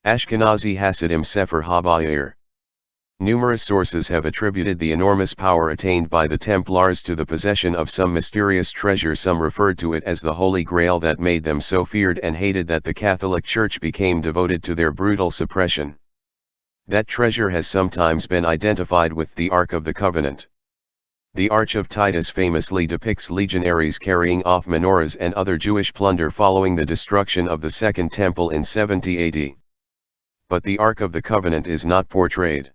Ashkenazi Hasidim Sepher Bahir. Numerous sources have attributed the enormous power attained by the Templars to the possession of some mysterious treasure. Some referred to it as the Holy Grail that made them so feared and hated that the Catholic Church became devoted to their brutal suppression. That treasure has sometimes been identified with the Ark of the Covenant. The Arch of Titus famously depicts legionaries carrying off menorahs and other Jewish plunder following the destruction of the Second Temple in 70 AD. But the Ark of the Covenant is not portrayed.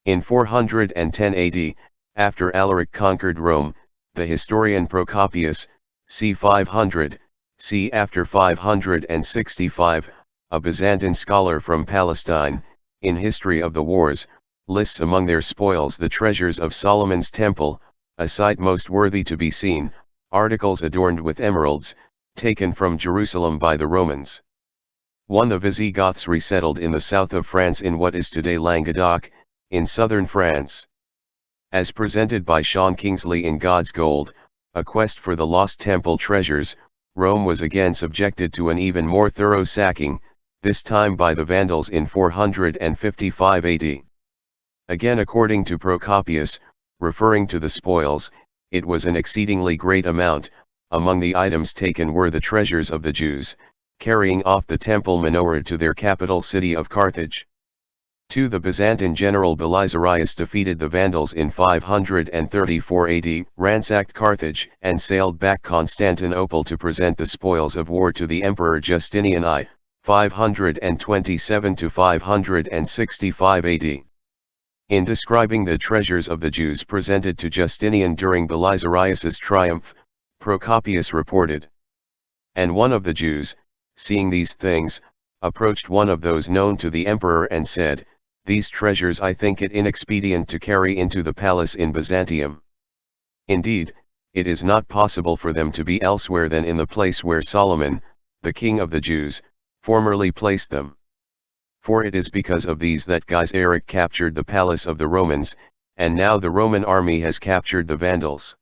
In 410 AD, after Alaric conquered Rome, the historian Procopius, c. 500, c. after 565, a Byzantine scholar from Palestine, in History of the Wars, lists among their spoils the treasures of Solomon's temple, a sight most worthy to be seen, articles adorned with emeralds, taken from Jerusalem by the Romans. 1. The Visigoths resettled in the south of France in what is today Languedoc, in southern France. As presented by Sean Kingsley in God's Gold, A Quest for the Lost Temple Treasures, Rome was again subjected to an even more thorough sacking, this time by the Vandals in 455 AD. Again, according to Procopius, referring to the spoils, it was an exceedingly great amount. Among the items taken were the treasures of the Jews, carrying off the temple menorah to their capital city of Carthage. 2. The Byzantine general Belisarius defeated the Vandals in 534 AD, ransacked Carthage, and sailed back Constantinople to present the spoils of war to the Emperor Justinian I, 527 to 565 AD. In describing the treasures of the Jews presented to Justinian during Belisarius's triumph, Procopius reported, "And one of the Jews, seeing these things, approached one of those known to the emperor and said, 'These treasures I think it inexpedient to carry into the palace in Byzantium. Indeed, it is not possible for them to be elsewhere than in the place where Solomon, the king of the Jews, formerly placed them. For it is because of these that Gaius captured the palace of the Romans, and now the Roman army has captured the Vandals.'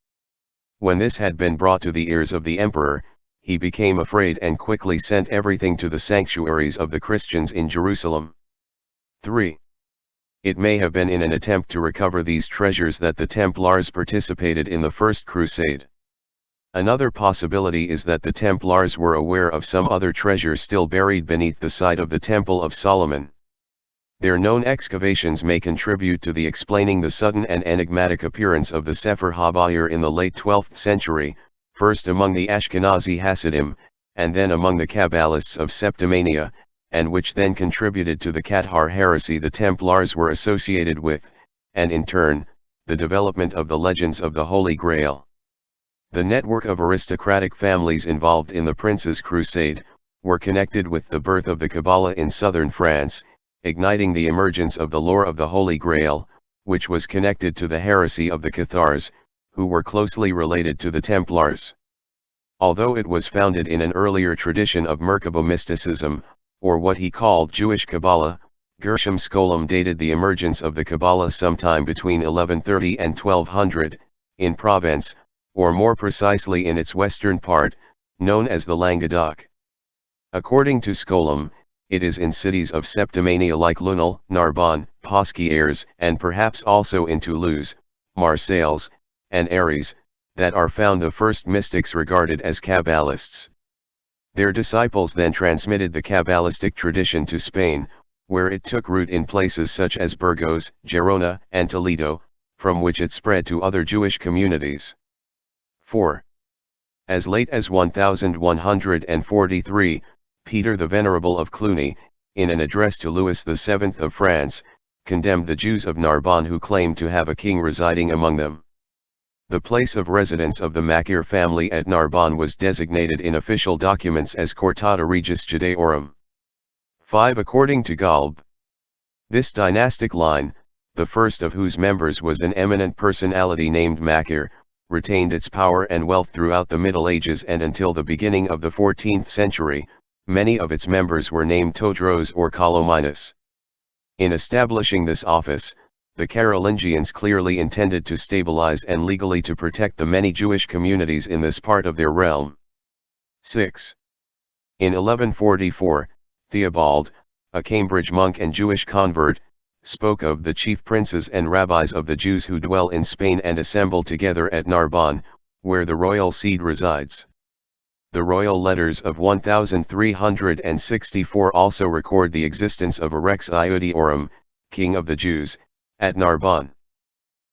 When this had been brought to the ears of the emperor, he became afraid and quickly sent everything to the sanctuaries of the Christians in Jerusalem." 3. It may have been in an attempt to recover these treasures that the Templars participated in the First Crusade. Another possibility is that the Templars were aware of some other treasure still buried beneath the site of the Temple of Solomon. Their known excavations may contribute to the explaining the sudden and enigmatic appearance of the Sepher Bahir in the late 12th century, first among the Ashkenazi Hasidim, and then among the Kabbalists of Septimania, and which then contributed to the Cathar heresy the Templars were associated with, and in turn, the development of the legends of the Holy Grail. The network of aristocratic families involved in the Prince's Crusade were connected with the birth of the Kabbalah in southern France, igniting the emergence of the lore of the Holy Grail, which was connected to the heresy of the Cathars, who were closely related to the Templars. Although it was founded in an earlier tradition of Merkaba mysticism, or what he called Jewish Kabbalah, Gershom Scholem dated the emergence of the Kabbalah sometime between 1130 and 1200, in Provence, or more precisely in its western part, known as the Languedoc. According to Scholem, it is in cities of Septimania like Lunel, Narbonne, Pasquières, and perhaps also in Toulouse, Marseilles, and Aries, that are found the first mystics regarded as Kabbalists. Their disciples then transmitted the Kabbalistic tradition to Spain, where it took root in places such as Burgos, Gerona, and Toledo, from which it spread to other Jewish communities. 4. As late as 1143, Peter the Venerable of Cluny, in an address to Louis VII of France, condemned the Jews of Narbonne who claimed to have a king residing among them. The place of residence of the Bahir family at Narbonne was designated in official documents as Cortata Regis Judaeorum. 5. According to Galb, this dynastic line, the first of whose members was an eminent personality named Bahir, retained its power and wealth throughout the Middle Ages and until the beginning of the 14th century. Many of its members were named Todros or Colominus. In establishing this office, the Carolingians clearly intended to stabilize and legally to protect the many Jewish communities in this part of their realm. 6. In 1144, Theobald, a Cambridge monk and Jewish convert, spoke of the chief princes and rabbis of the Jews who dwell in Spain and assemble together at Narbonne, where the royal seed resides. The royal letters of 1364 also record the existence of a Rex Iudiorum, king of the Jews, at Narbonne.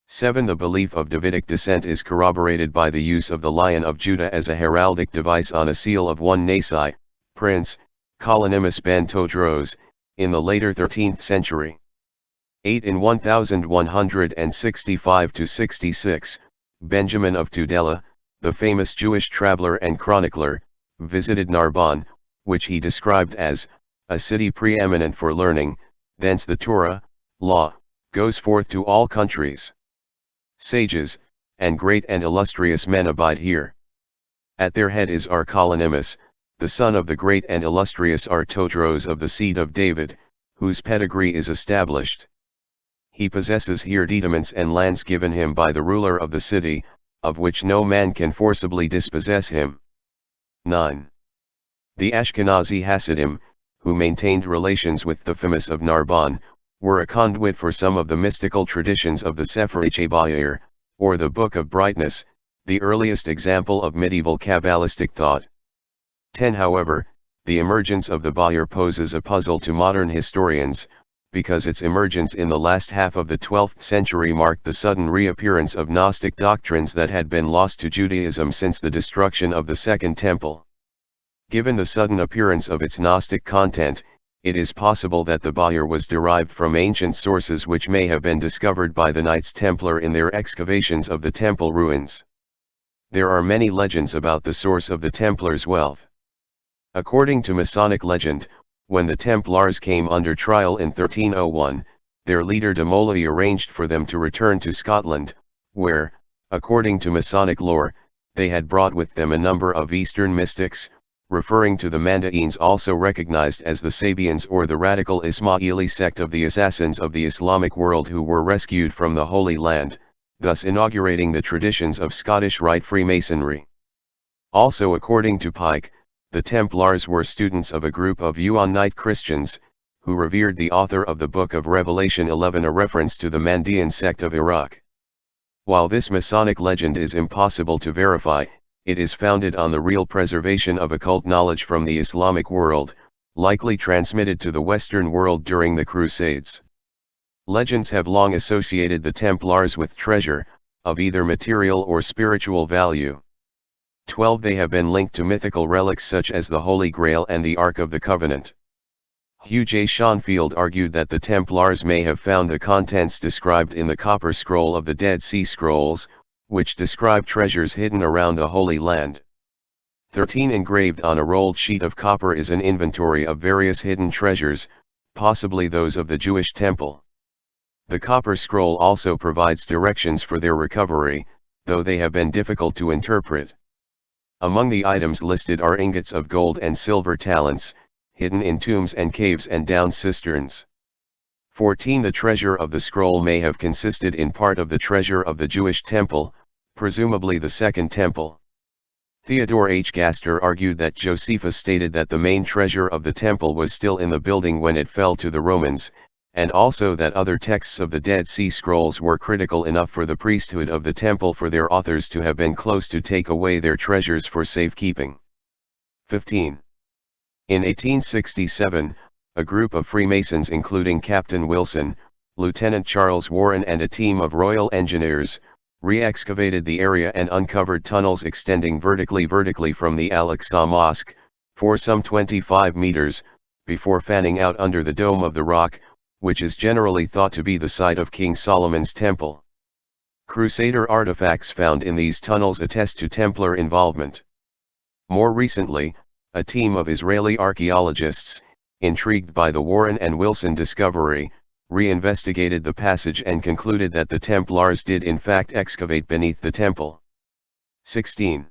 7. The belief of Davidic descent is corroborated by the use of the Lion of Judah as a heraldic device on a seal of one Nasi, Prince, Colonimus ben Todros, in the later 13th century. 8. In 1165–66, Benjamin of Tudela, the famous Jewish traveler and chronicler, visited Narbonne, which he described as a city preeminent for learning. Thence the Torah, law, goes forth to all countries. Sages, and great and illustrious men abide here. At their head is Colonimus, the son of the great and illustrious Todros of the seed of David, whose pedigree is established. He possesses here dediments and lands given him by the ruler of the city, of which no man can forcibly dispossess him. 9. The Ashkenazi Hasidim, who maintained relations with the famous of Narbonne, were a conduit for some of the mystical traditions of the Sepher Bahir, or the Book of Brightness, the earliest example of medieval Kabbalistic thought. 10. However, the emergence of the Bahir poses a puzzle to modern historians, because its emergence in the last half of the 12th century marked the sudden reappearance of Gnostic doctrines that had been lost to Judaism since the destruction of the Second Temple. Given the sudden appearance of its Gnostic content, it is possible that the Bahir was derived from ancient sources which may have been discovered by the Knights Templar in their excavations of the temple ruins. There are many legends about the source of the Templars' wealth. According to Masonic legend, when the Templars came under trial in 1301, their leader de Molay arranged for them to return to Scotland, where, according to Masonic lore, they had brought with them a number of Eastern mystics, referring to the Mandaeans also recognized as the Sabians or the radical Ismaili sect of the assassins of the Islamic world who were rescued from the Holy Land, thus inaugurating the traditions of Scottish Rite Freemasonry. Also according to Pike, the Templars were students of a group of Yuan-Nite Christians, who revered the author of the Book of Revelation 11, a reference to the Mandaean sect of Iraq. While this Masonic legend is impossible to verify, it is founded on the real preservation of occult knowledge from the Islamic world, likely transmitted to the Western world during the Crusades. Legends have long associated the Templars with treasure, of either material or spiritual value. 12. They have been linked to mythical relics such as the Holy Grail and the Ark of the Covenant. Hugh J. Schonfield argued that the Templars may have found the contents described in the Copper Scroll of the Dead Sea Scrolls, which describe treasures hidden around the Holy Land. 13. Engraved on a rolled sheet of copper is an inventory of various hidden treasures, possibly those of the Jewish temple. The Copper Scroll also provides directions for their recovery, though they have been difficult to interpret. Among the items listed are ingots of gold and silver talents, hidden in tombs and caves and down cisterns. 14. The treasure of the scroll may have consisted in part of the treasure of the Jewish temple, presumably the Second Temple. Theodore H. Gaster argued that Josephus stated that the main treasure of the temple was still in the building when it fell to the Romans, and also that other texts of the Dead Sea Scrolls were critical enough for the priesthood of the temple for their authors to have been close to take away their treasures for safekeeping. 15. In 1867, a group of Freemasons including Captain Wilson, Lieutenant Charles Warren and a team of Royal Engineers, re-excavated the area and uncovered tunnels extending vertically from the Al-Aqsa Mosque, for some 25 meters, before fanning out under the dome of the rock, which is generally thought to be the site of King Solomon's temple. Crusader artifacts found in these tunnels attest to Templar involvement. More recently, a team of Israeli archaeologists, intrigued by the Warren and Wilson discovery, re-investigated the passage and concluded that the Templars did in fact excavate beneath the temple. 16.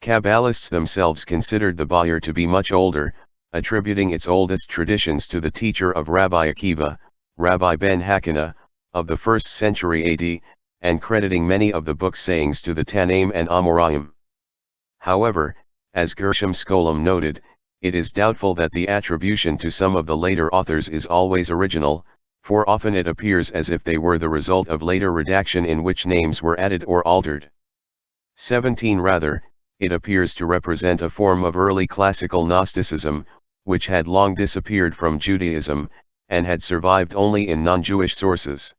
Kabbalists themselves considered the Bahir to be much older, attributing its oldest traditions to the teacher of Rabbi Akiva, Rabbi Ben Hakana, of the 1st century AD, and crediting many of the book's sayings to the Tanaim and Amoraim. However, as Gershom Scholem noted, it is doubtful that the attribution to some of the later authors is always original, for often it appears as if they were the result of later redaction in which names were added or altered. 17 Rather, it appears to represent a form of early classical Gnosticism, which had long disappeared from Judaism, and had survived only in non-Jewish sources.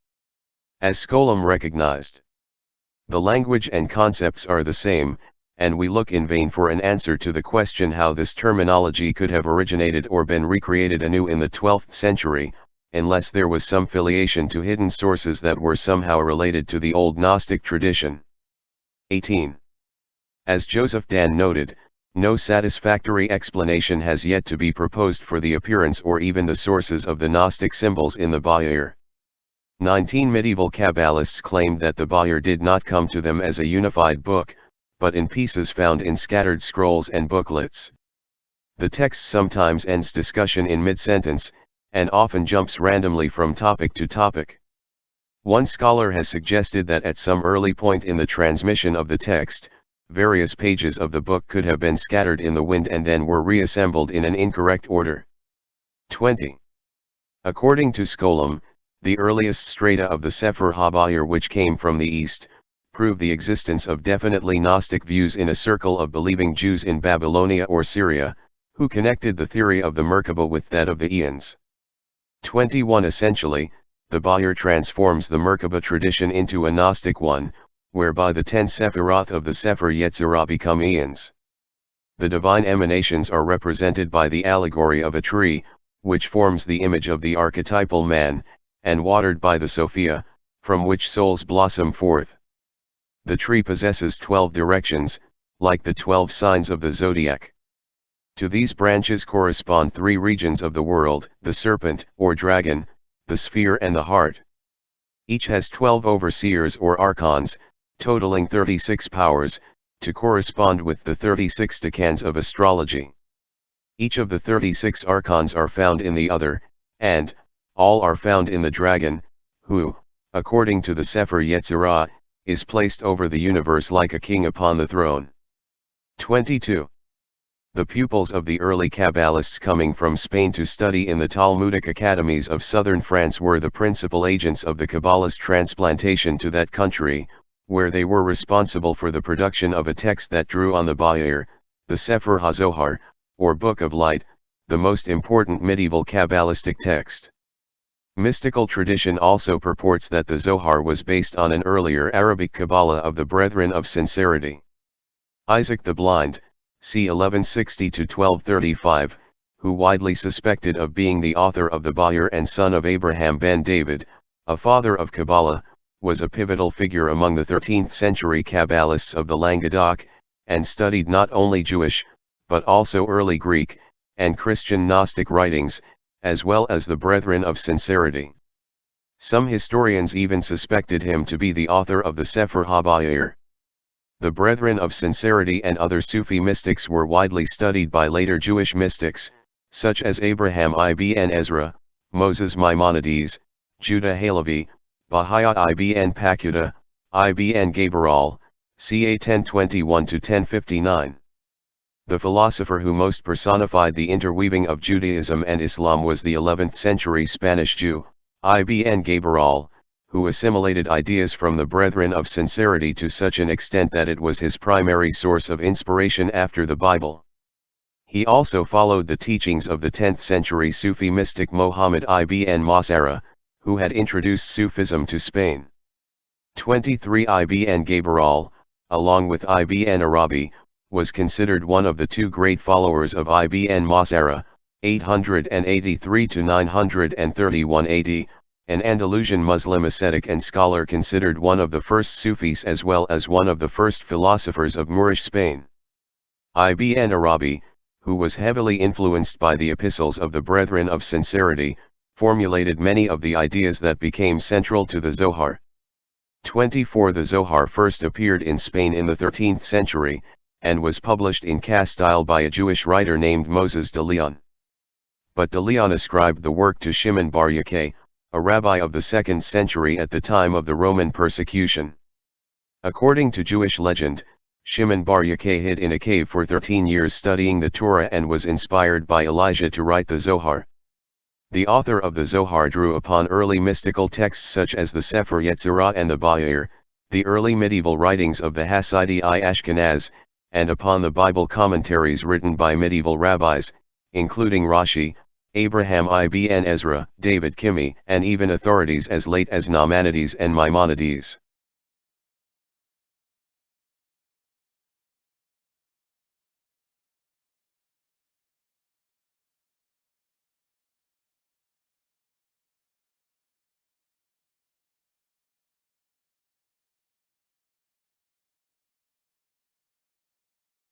As Skolem recognized, the language and concepts are the same, and we look in vain for an answer to the question how this terminology could have originated or been recreated anew in the 12th century, unless there was some filiation to hidden sources that were somehow related to the old Gnostic tradition. 18. As Joseph Dan noted, no satisfactory explanation has yet to be proposed for the appearance or even the sources of the Gnostic symbols in the Bahir. 19 Medieval Kabbalists claimed that the Bahir did not come to them as a unified book, but in pieces found in scattered scrolls and booklets. The text sometimes ends discussion in mid-sentence, and often jumps randomly from topic to topic. One scholar has suggested that at some early point in the transmission of the text, various pages of the book could have been scattered in the wind and then were reassembled in an incorrect order. 20. According to Skolem, the earliest strata of the Sepher HaBahir which came from the east, prove the existence of definitely Gnostic views in a circle of believing Jews in Babylonia or Syria, who connected the theory of the Merkabah with that of the Eons. 21 Essentially, the Bahir transforms the Merkabah tradition into a Gnostic one, whereby the 10 Sephiroth of the Sepher Yetzirah become Eons. The divine emanations are represented by the allegory of a tree, which forms the image of the archetypal man, and watered by the Sophia, from which souls blossom forth. The tree possesses 12 directions, like the 12 signs of the zodiac. To these branches correspond 3 regions of the world, the serpent, or dragon, the sphere and the heart. Each has 12 overseers or archons, totaling 36 powers, to correspond with the 36 decans of astrology. Each of the 36 archons are found in the other, and all are found in the dragon, who, according to the Sepher Yetzirah, is placed over the universe like a king upon the throne. 22. The pupils of the early Kabbalists coming from Spain to study in the Talmudic academies of southern France were the principal agents of the Kabbalist transplantation to that country, where they were responsible for the production of a text that drew on the Bahir, the Sepher HaZohar, or Book of Light, the most important medieval Kabbalistic text. Mystical tradition also purports that the Zohar was based on an earlier Arabic Kabbalah of the Brethren of Sincerity. Isaac the Blind, c. 1160–1235, who widely suspected of being the author of the Bahir and son of Abraham ben David, a father of Kabbalah, was a pivotal figure among the 13th century Kabbalists of the Languedoc, and studied not only Jewish, but also early Greek, and Christian Gnostic writings, as well as the Brethren of Sincerity. Some historians even suspected him to be the author of the Sepher HaBahir. The Brethren of Sincerity and other Sufi mystics were widely studied by later Jewish mystics, such as Abraham ibn Ezra, Moses Maimonides, Judah Halevi, Bahia ibn Pakuda, ibn Gabriel, ca. 1021–1059. The philosopher who most personified the interweaving of Judaism and Islam was the 11th century Spanish Jew, ibn Gabriel, who assimilated ideas from the Brethren of Sincerity to such an extent that it was his primary source of inspiration after the Bible. He also followed the teachings of the 10th century Sufi mystic Muhammad ibn Masara, who had introduced Sufism to Spain. 23 Ibn Gabriel, along with Ibn Arabi, was considered one of the 2 great followers of Ibn Masara, 883–931 AD, an Andalusian Muslim ascetic and scholar considered one of the first Sufis as well as one of the first philosophers of Moorish Spain. Ibn Arabi, who was heavily influenced by the epistles of the Brethren of Sincerity, formulated many of the ideas that became central to the Zohar. 24 The Zohar first appeared in Spain in the 13th century, and was published in Castile by a Jewish writer named Moses de Leon. But de Leon ascribed the work to Shimon bar Yochai, a rabbi of the 2nd century at the time of the Roman persecution. According to Jewish legend, Shimon Bar Yochai hid in a cave for 13 years studying the Torah and was inspired by Elijah to write the Zohar. The author of the Zohar drew upon early mystical texts such as the Sepher Yetzirah and the Bahir, the early medieval writings of the Hasidim Ashkenazi, and upon the Bible commentaries written by medieval rabbis, including Rashi, Abraham ibn Ezra, David Kimi, and even authorities as late as Nachmanides and Maimonides.